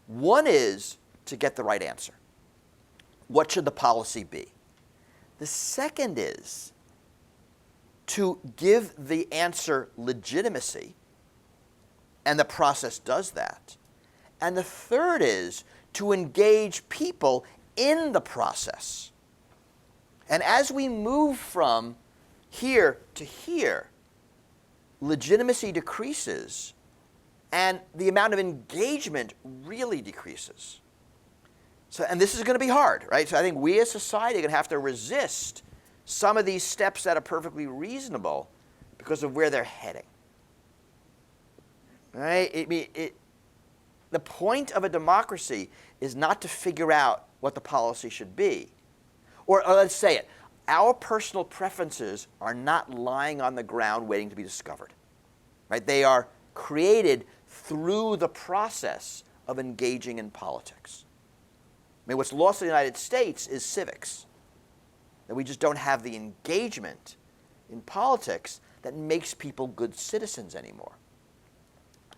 One is to get the right answer. What should the policy be? The second is to give the answer legitimacy, and the process does that. And the third is to engage people in the process. And as we move from here to here, legitimacy decreases, and the amount of engagement really decreases. So, and this is going to be hard, right? So I think we as society are going to have to resist some of these steps that are perfectly reasonable because of where they're heading. Right? The point of a democracy is not to figure out what the policy should be. Or let's say it, our personal preferences are not lying on the ground waiting to be discovered. Right? They are created through the process of engaging in politics. I mean, what's lost in the United States is civics. that we just don't have the engagement in politics that makes people good citizens anymore.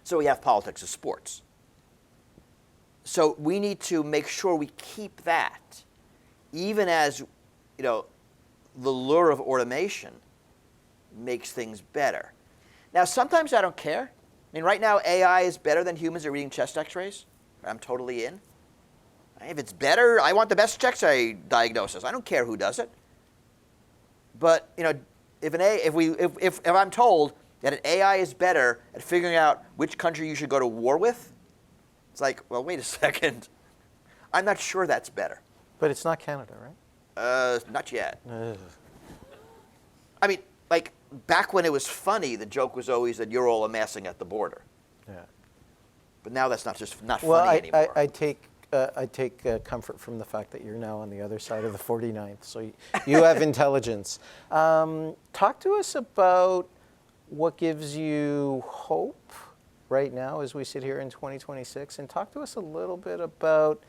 So we have politics as sports. So we need to make sure we keep that, even as, the lure of automation makes things better. Now, sometimes I don't care. I mean, right now, AI is better than humans at reading chest x-rays. I'm totally in. If it's better, I want the best x-ray diagnosis. I don't care who does it. But, if I'm told that an AI is better at figuring out which country you should go to war with, it's like, well, wait a second. I'm not sure that's better. But it's not Canada, right? Not yet. I mean, like, back when it was funny, the joke was always that you're all amassing at the border. Yeah. But now that's not funny anymore. I take comfort from the fact that you're now on the other side of the 49th, so you have intelligence. Talk to us about what gives you hope right now as we sit here in 2026, and talk to us a little bit about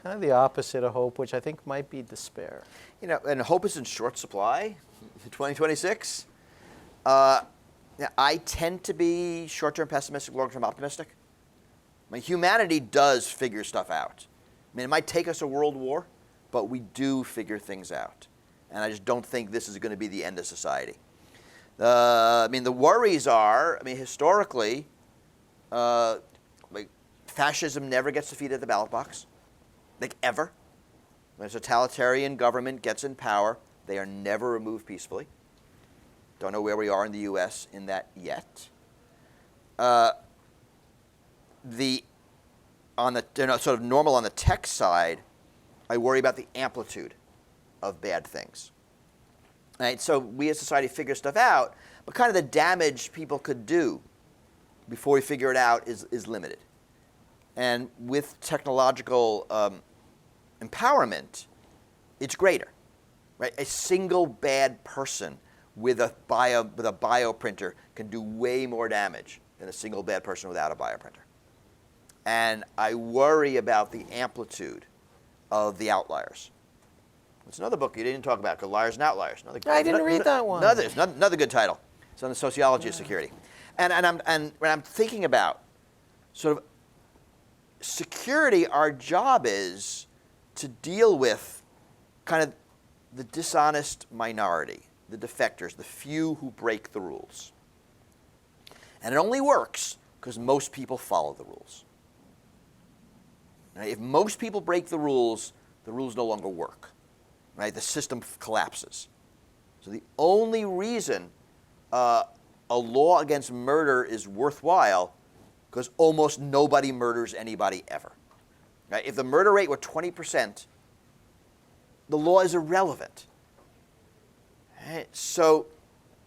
kind of the opposite of hope, which I think might be despair. And hope is in short supply in 2026. I tend to be short-term pessimistic, long-term optimistic. I mean, humanity does figure stuff out. I mean, it might take us a world war, but we do figure things out. And I just don't think this is going to be the end of society. The worries are, historically, fascism never gets defeated at the ballot box, ever. When a totalitarian government gets in power, they are never removed peacefully. Don't know where we are in the U.S. in that yet. Sort of normal on the tech side, I worry about the amplitude of bad things. Right? So we as society figure stuff out, but kind of the damage people could do before we figure it out is limited. And with technological empowerment, it's greater. Right? A single bad person with a bioprinter can do way more damage than a single bad person without a bioprinter. And I worry about the amplitude of the outliers. It's another book you didn't talk about called Liars and Outliers. I didn't read that one. Another good title. It's on the sociology of security. And when I'm thinking about sort of security, our job is to deal with kind of the dishonest minority, the defectors, the few who break the rules. And it only works because most people follow the rules. Right? If most people break the rules no longer work. Right? The system collapses. So the only reason a law against murder is worthwhile because almost nobody murders anybody ever. Right? If the murder rate were 20%, the law is irrelevant. Right? So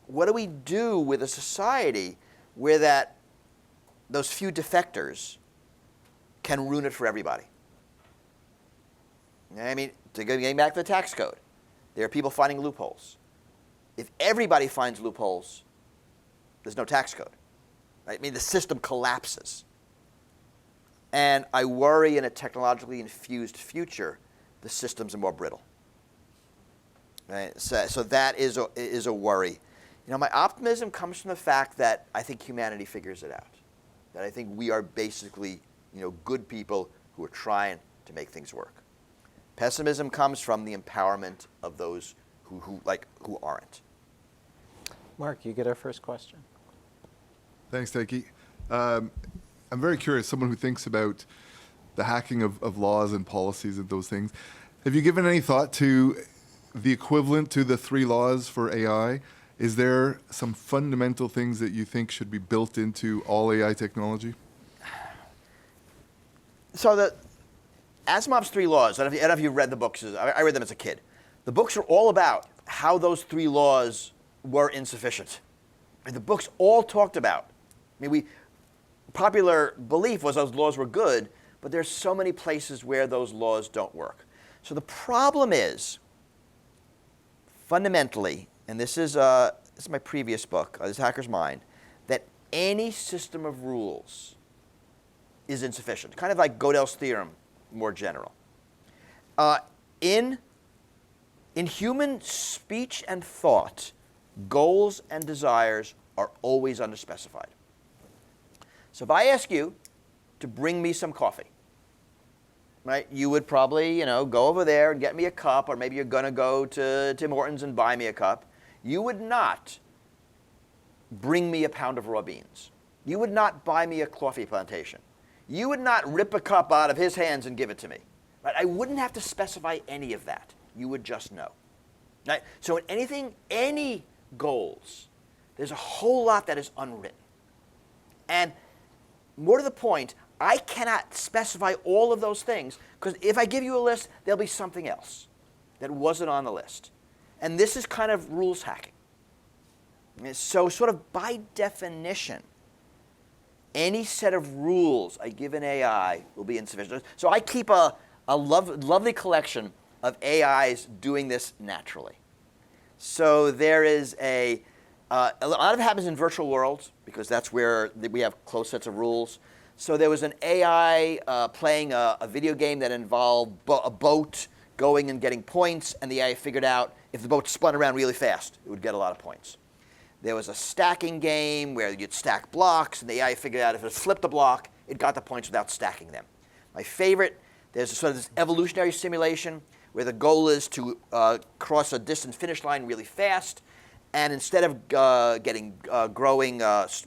what do we do with a society where those few defectors can ruin it for everybody? I mean, getting back to the tax code, there are people finding loopholes. If everybody finds loopholes, there's no tax code. Right? I mean, the system collapses. And I worry in a technologically infused future, the systems are more brittle. Right? So that is a worry. My optimism comes from the fact that I think humanity figures it out. That I think we are basically, good people who are trying to make things work. Pessimism comes from the empowerment of those who aren't. Mark, you get our first question. Thanks, Taiki. I'm very curious, someone who thinks about the hacking of laws and policies and those things. Have you given any thought to the equivalent to the 3 laws for AI? Is there some fundamental things that you think should be built into all AI technology? So Asimov's 3 laws, I don't know if you've read the books. I read them as a kid. The books are all about how those 3 laws were insufficient. And the books all talked about. Popular belief was those laws were good, but there's so many places where those laws don't work. So the problem is, fundamentally, and this is my previous book, this Hacker's Mind, that any system of rules is insufficient. Kind of like Gödel's theorem, more general. In In human speech and thought, goals and desires are always underspecified. So if I ask you to bring me some coffee, right, you would probably, go over there and get me a cup, or maybe you're going to go to Tim Hortons and buy me a cup. You would not bring me a pound of raw beans. You would not buy me a coffee plantation. You would not rip a cup out of his hands and give it to me. Right? I wouldn't have to specify any of that. You would just know. Right? So in anything, any goals, there's a whole lot that is unwritten. And more to the point, I cannot specify all of those things, because if I give you a list, there'll be something else that wasn't on the list. And this is kind of rules hacking. So sort of by definition, any set of rules I give an AI will be insufficient. So I keep a lovely collection of AIs doing this naturally. So there is a lot of it happens in virtual worlds, because that's where we have close sets of rules. So there was an AI playing a video game that involved a boat going and getting points, and the AI figured out if the boat spun around really fast, it would get a lot of points. There was a stacking game where you'd stack blocks, and the AI figured out if it flipped a block, it got the points without stacking them. My favorite, there's a sort of this evolutionary simulation where the goal is to cross a distant finish line really fast, and instead of growing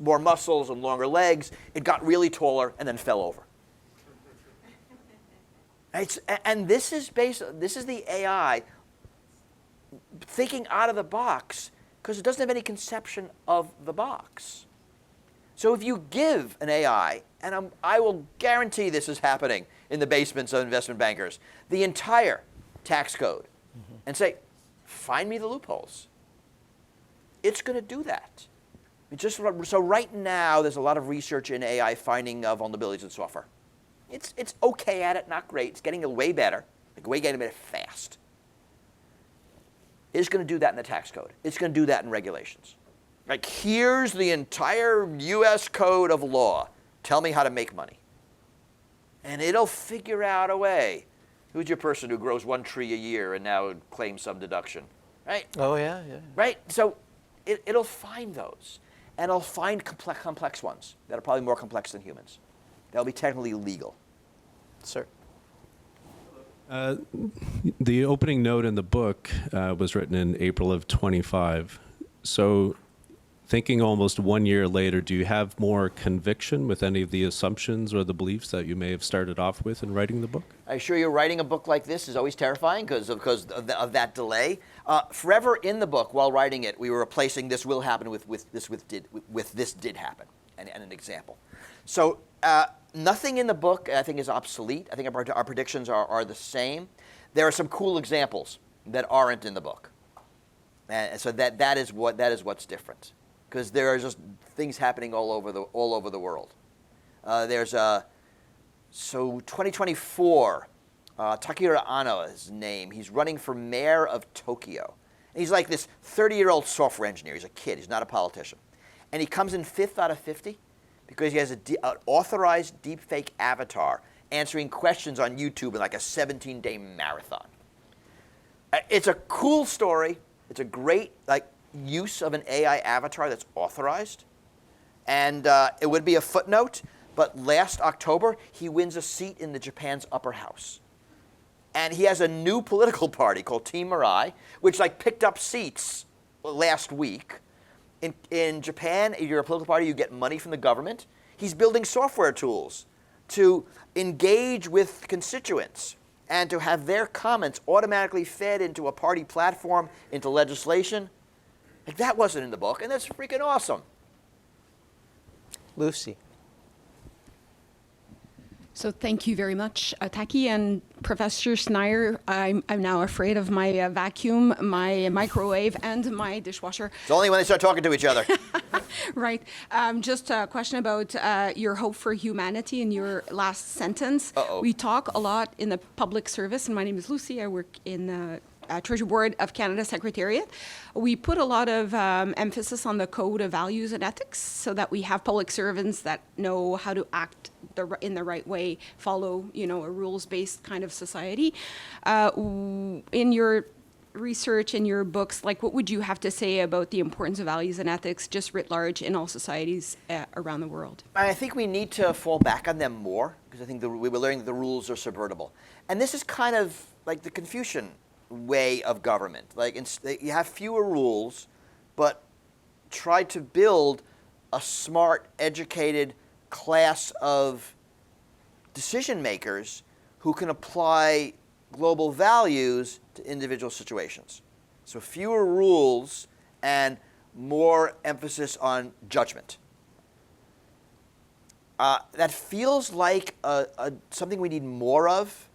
more muscles and longer legs, it got really taller and then fell over. And this is the AI thinking out of the box, because it doesn't have any conception of the box. So if you give an AI, and I will guarantee this is happening in the basements of investment bankers, the entire tax code, and say, find me the loopholes, it's going to do that. So right now, there's a lot of research in AI finding vulnerabilities in software. It's okay at it, not great. It's getting way better, getting better fast. It's going to do that in the tax code. It's going to do that in regulations. Like, here's the entire U.S. code of law. Tell me how to make money. And it'll figure out a way. Who's your person who grows one tree a year and now claims some deduction? Right? Oh, yeah. Right? So it'll find those. And it'll find complex ones that are probably more complex than humans. That'll be technically legal. Sir. The opening note in the book was written in April of 25. So thinking almost 1 year later, do you have more conviction with any of the assumptions or the beliefs that you may have started off with in writing the book? I assure you, writing a book like this is always terrifying because of that delay. Forever in the book, while writing it, we were replacing "this will happen" with "this did happen," and an example. So nothing in the book, I think, is obsolete. I think our predictions are the same. There are some cool examples that aren't in the book, and so that is what's different, because there are just things happening all over the world. So 2024, Takehiro Anno is his name. He's running for mayor of Tokyo. And he's like this 30-year-old software engineer. He's a kid. He's not a politician. And he comes in 5th out of 50 because he has an authorized deepfake avatar answering questions on YouTube in like a 17-day marathon. It's a cool story. It's a great use of an AI avatar that's authorized. And it would be a footnote, but last October, he wins a seat in Japan's upper house. And he has a new political party called Team Mirai, which picked up seats last week. In Japan, if you're a political party, you get money from the government. He's building software tools to engage with constituents and to have their comments automatically fed into a party platform, into legislation. That wasn't in the book, and that's freaking awesome. Lucy. So thank you very much, Taki and Professor Schneier. I'm now afraid of my vacuum, my microwave, and my dishwasher. It's only when they start talking to each other. Right. Just a question about your hope for humanity in your last sentence. Uh-oh. We talk a lot in the public service, and my name is Lucy. I work in the Treasury Board of Canada Secretariat. We put a lot of emphasis on the code of values and ethics so that we have public servants that know how to act in the right way, follow, a rules-based kind of society. In your research and your books, like what would you have to say about the importance of values and ethics just writ large in all societies around the world? I think we need to fall back on them more because I think we were learning that the rules are subvertible. And this is kind of like the Confucian way of government. Like you have fewer rules, but try to build a smart, educated class of decision makers who can apply global values to individual situations. So fewer rules and more emphasis on judgment. That feels like something we need more of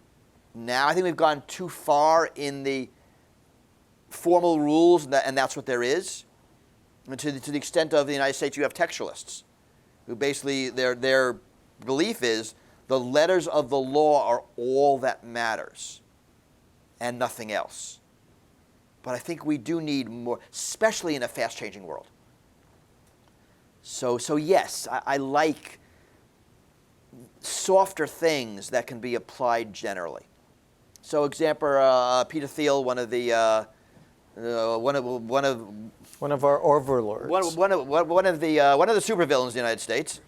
now. I think we've gone too far in the formal rules, and that's what there is. And to the extent of the United States, you have textualists, who basically their belief is the letters of the law are all that matters, and nothing else. But I think we do need more, especially in a fast-changing world. So yes, I like softer things that can be applied generally. So, example, Peter Thiel, one of our overlords, one of the supervillains of the United States,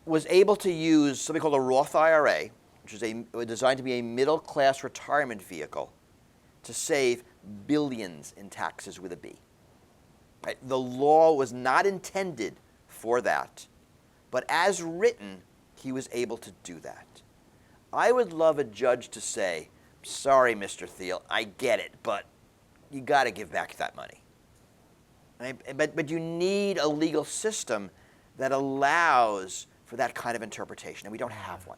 was able to use something called a Roth IRA, which is designed to be a middle-class retirement vehicle, to save billions in taxes with a B. Right? The law was not intended for that, but as written, he was able to do that. I would love a judge to say, sorry, Mr. Thiel, I get it, but you got to give back that money. Right? But you need a legal system that allows for that kind of interpretation, and we don't have one.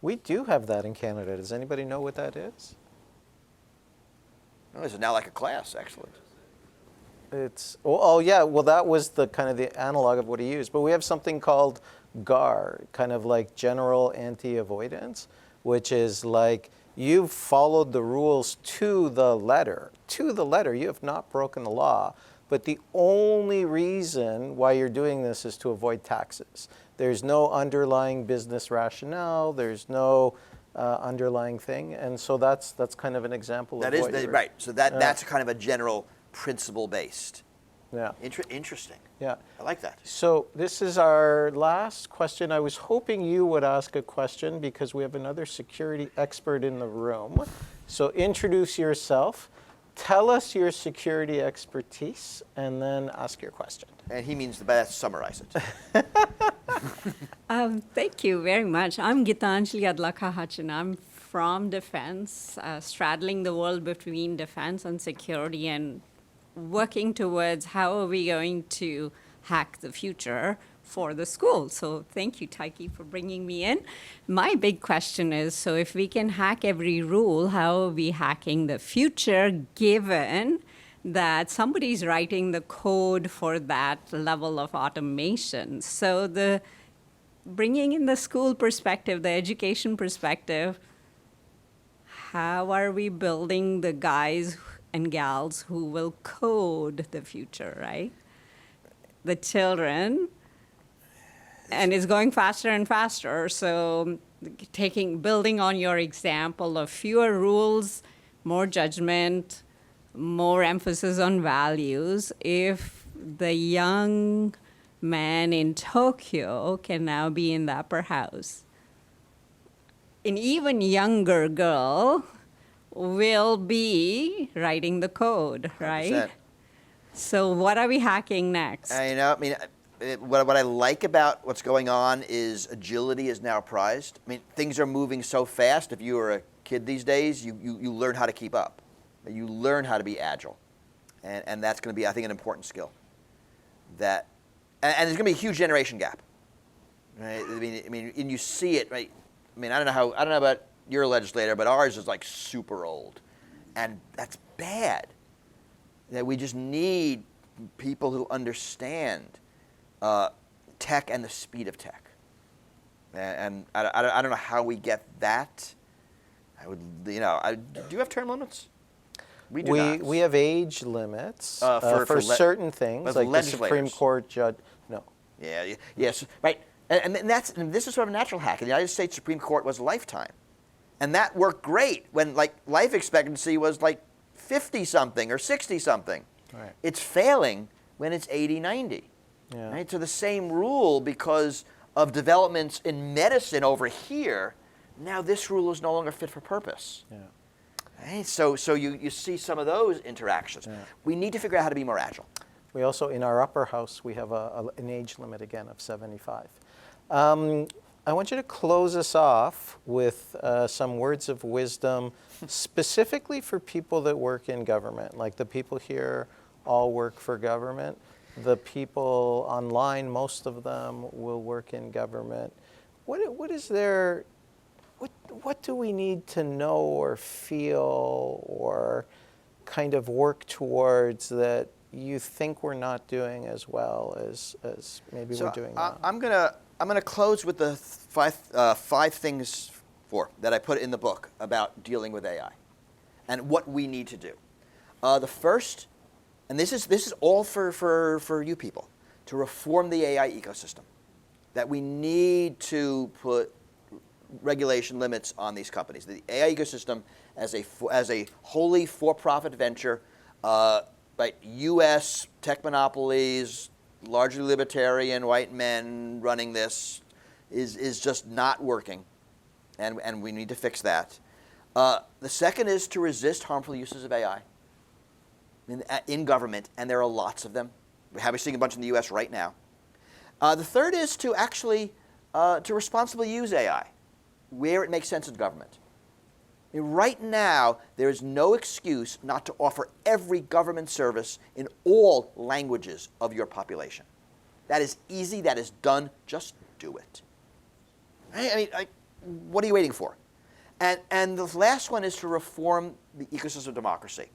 We do have that in Canada. Does anybody know what that is? Oh, this is now like a class. Excellent. Yeah. Well, that was the kind of the analog of what he used. But we have something called GAR, kind of like general anti-avoidance, which is like you've followed the rules to the letter. To the letter, you have not broken the law. But the only reason why you're doing this is to avoid taxes. There's no underlying business rationale. There's no underlying thing, and so that's kind of an example that of is what you're, right. So that's kind of a general principle based. Yeah. Interesting. Yeah. I like that. So this is our last question. I was hoping you would ask a question because we have another security expert in the room. So introduce yourself, tell us your security expertise, and then ask your question. And he means the best. Summarize it. Thank you very much. I'm Gitanjali Adlakahachan. I'm from defense, straddling the world between defense and security and working towards how are we going to hack the future for the school. So thank you, Taiki, for bringing me in. My big question is, so if we can hack every rule, how are we hacking the future given that somebody's writing the code for that level of automation? So the bringing in the school perspective, the education perspective, how are we building the guys and gals who will code the future, right? The children, and it's going faster and faster. So building on your example of fewer rules, more judgment, more emphasis on values. If the young man in Tokyo can now be in the upper house, an even younger girl will be writing the code, right? 100%. So what are we hacking next? What I like about what's going on is agility is now prized. I mean, things are moving so fast. If you are a kid these days, you learn how to keep up. You learn how to be agile. And that's going to be, I think, an important skill. And there's going to be a huge generation gap. Right? I mean, and you see it, right? I mean, I don't know about your legislator, but ours is like super old. And that's bad. That we just need people who understand tech and the speed of tech. And I don't know how we get that. Do you have term limits? We do not. We have age limits for certain things, like the Supreme Court judge. No. Yes, right. And this is sort of a natural hack. The United States Supreme Court was a lifetime. And that worked great when like life expectancy was like 50 something or 60 something. Right. It's failing when it's 80, 90. Yeah. Right? So the same rule, because of developments in medicine over here, now this rule is no longer fit for purpose. Yeah. Right? So you see some of those interactions. Yeah. We need to figure out how to be more agile. We also, in our upper house, we have an age limit again of 75. I want you to close us off with some words of wisdom, specifically for people that work in government. Like the people here all work for government. The people online, most of them will work in government. What is there? What do we need to know or feel or kind of work towards that you think we're not doing as well as maybe we're doing now? I'm gonna close with the five things that I put in the book about dealing with AI and what we need to do. The first, and this is all for you people, to reform the AI ecosystem. That we need to put regulation limits on these companies. The AI ecosystem as a wholly for-profit venture, by U.S. tech monopolies, largely libertarian white men running this, is just not working, and we need to fix that. The second is to resist harmful uses of AI in government, and there are lots of them. We're seeing a bunch in the U.S. right now. The third is to actually to responsibly use AI where it makes sense in government. I mean, right now, there is no excuse not to offer every government service in all languages of your population. That is easy. That is done. Just do it. I mean, what are you waiting for? And the last one is to reform the ecosystem of democracy.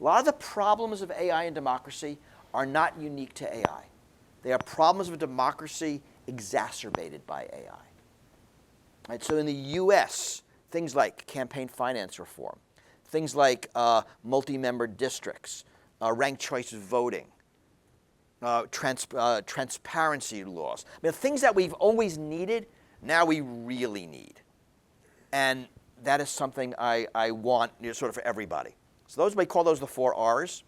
A lot of the problems of AI and democracy are not unique to AI. They are problems of democracy exacerbated by AI. Right? So in the U.S., things like campaign finance reform, things like multi-member districts, ranked choice voting, transparency laws. I mean, things that we've always needed, now we really need. And that is something I want sort of for everybody. So we call those the 4 R's.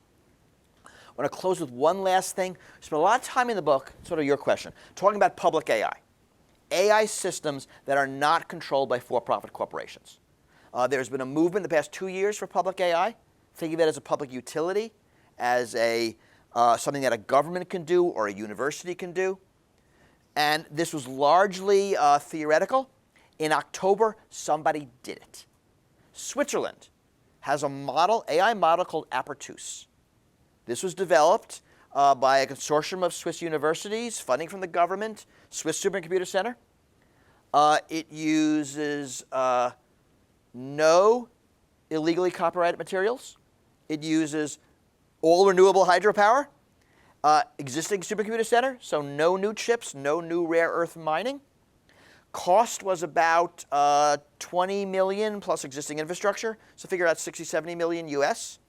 I want to close with one last thing. I spent a lot of time in the book, sort of your question, talking about public AI. AI systems that are not controlled by for-profit corporations. There's been a movement in the past 2 years for public AI, thinking of it as a public utility, as something that a government can do or a university can do. And this was largely theoretical. In October, somebody did it. Switzerland has a model, AI model called Apertus. This was developed by a consortium of Swiss universities, funding from the government, Swiss Supercomputer Center. It uses no illegally copyrighted materials. It uses all renewable hydropower, existing supercomputer center, so no new chips, no new rare earth mining. Cost was about 20 million plus existing infrastructure, so figure out 60, 70 million US.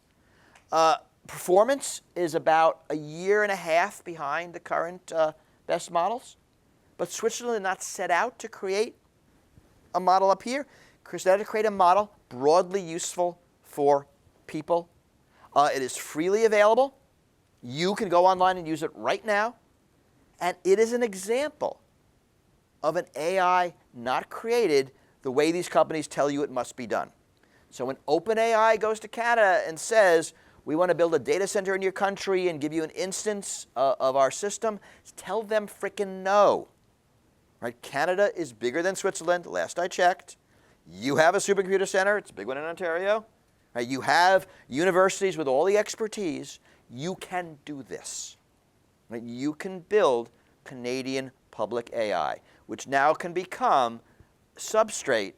Performance is about a year and a half behind the current best models. But Switzerland did not set out to create a model up here. They set out to create a model broadly useful for people. It is freely available. You can go online and use it right now. And it is an example of an AI not created the way these companies tell you it must be done. So when OpenAI goes to Canada and says, we want to build a data center in your country and give you an instance of our system, tell them frickin' no. Right? Canada is bigger than Switzerland, last I checked. You have a supercomputer center. It's a big one in Ontario. Right? You have universities with all the expertise. You can do this. Right? You can build Canadian public AI, which now can become substrate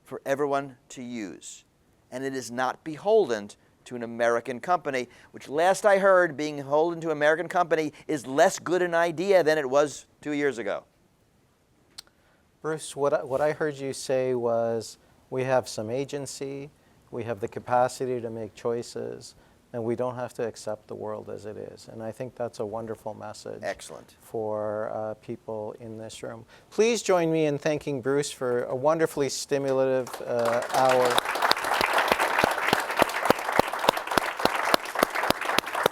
for everyone to use. And it is not beholden to an American company, which last I heard, being beholden to an American company is less good an idea than it was 2 years ago. Bruce, what I heard you say was we have some agency, we have the capacity to make choices, and we don't have to accept the world as it is. And I think that's a wonderful message. Excellent. For people in this room. Please join me in thanking Bruce for a wonderfully stimulative hour.